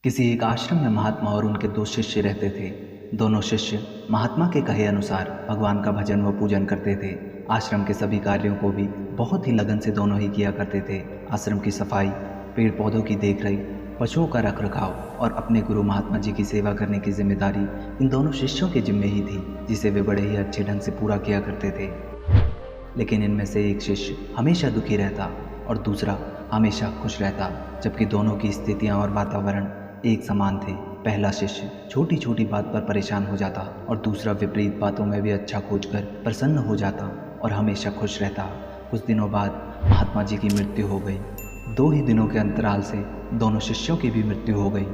किसी एक आश्रम में महात्मा और उनके दो शिष्य रहते थे। दोनों शिष्य महात्मा के कहे अनुसार भगवान का भजन व पूजन करते थे। आश्रम के सभी कार्यों को भी बहुत ही लगन से दोनों ही किया करते थे। आश्रम की सफाई, पेड़ पौधों की देखरेख, पशुओं का रखरखाव और अपने गुरु महात्मा जी की सेवा करने की जिम्मेदारी इन दोनों शिष्यों के जिम्मे ही थी, जिसे वे बड़े ही अच्छे ढंग से पूरा किया करते थे। लेकिन इनमें से एक शिष्य हमेशा दुखी रहता और दूसरा हमेशा खुश रहता, जबकि दोनों की स्थितियां और वातावरण एक समान थे। पहला शिष्य छोटी छोटी बात पर परेशान हो जाता और दूसरा विपरीत बातों में भी अच्छा खोजकर प्रसन्न हो जाता और हमेशा खुश रहता। कुछ दिनों बाद महात्मा जी की मृत्यु हो गई। 2 ही दिनों के अंतराल से दोनों शिष्यों की भी मृत्यु हो गई।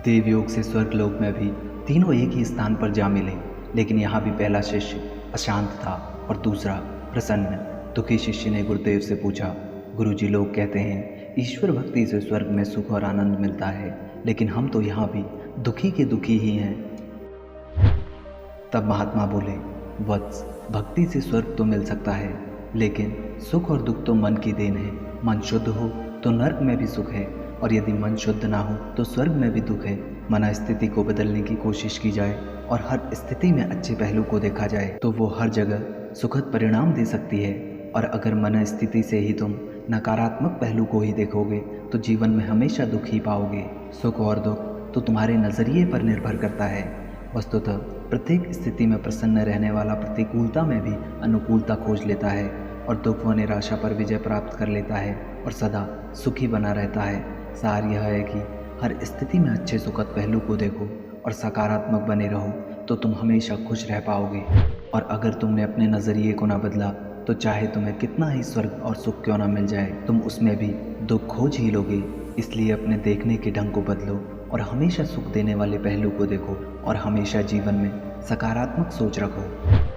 देवयोग से स्वर्गलोक में भी तीनों एक ही स्थान पर जा मिले, लेकिन यहाँ भी पहला शिष्य अशांत था और दूसरा प्रसन्न। दुखी शिष्य ने गुरुदेव से पूछा, गुरुजी, लोग कहते हैं ईश्वर भक्ति से स्वर्ग में सुख और आनंद मिलता है, लेकिन हम तो यहाँ भी दुखी के दुखी ही हैं। तब महात्मा बोले, वत्स, भक्ति से स्वर्ग तो मिल सकता है, लेकिन सुख और दुख तो मन की देन है। मन शुद्ध हो तो नर्क में भी सुख है, और यदि मन शुद्ध ना हो तो स्वर्ग में भी दुख है। मन स्थिति को बदलने की कोशिश की जाए और हर स्थिति में अच्छे पहलू को देखा जाए तो वो हर जगह सुखद परिणाम दे सकती है। और अगर मन स्थिति से ही तुम नकारात्मक पहलू को ही देखोगे तो जीवन में हमेशा दुख ही पाओगे। सुख और दुख तो तुम्हारे नज़रिए पर निर्भर करता है। वस्तुतः प्रत्येक स्थिति में प्रसन्न रहने वाला प्रतिकूलता में भी अनुकूलता खोज लेता है और दुख व निराशा पर विजय प्राप्त कर लेता है और सदा सुखी बना रहता है। सार यह है कि हर स्थिति में अच्छे सुखद पहलू को देखो और सकारात्मक बने रहो तो तुम हमेशा खुश रह पाओगे। और अगर तुमने अपने नज़रिए को न बदला तो चाहे तुम्हें कितना ही स्वर्ग और सुख क्यों ना मिल जाए, तुम उसमें भी दुख खोज ही लोगे। इसलिए अपने देखने के ढंग को बदलो और हमेशा सुख देने वाले पहलू को देखो और हमेशा जीवन में सकारात्मक सोच रखो।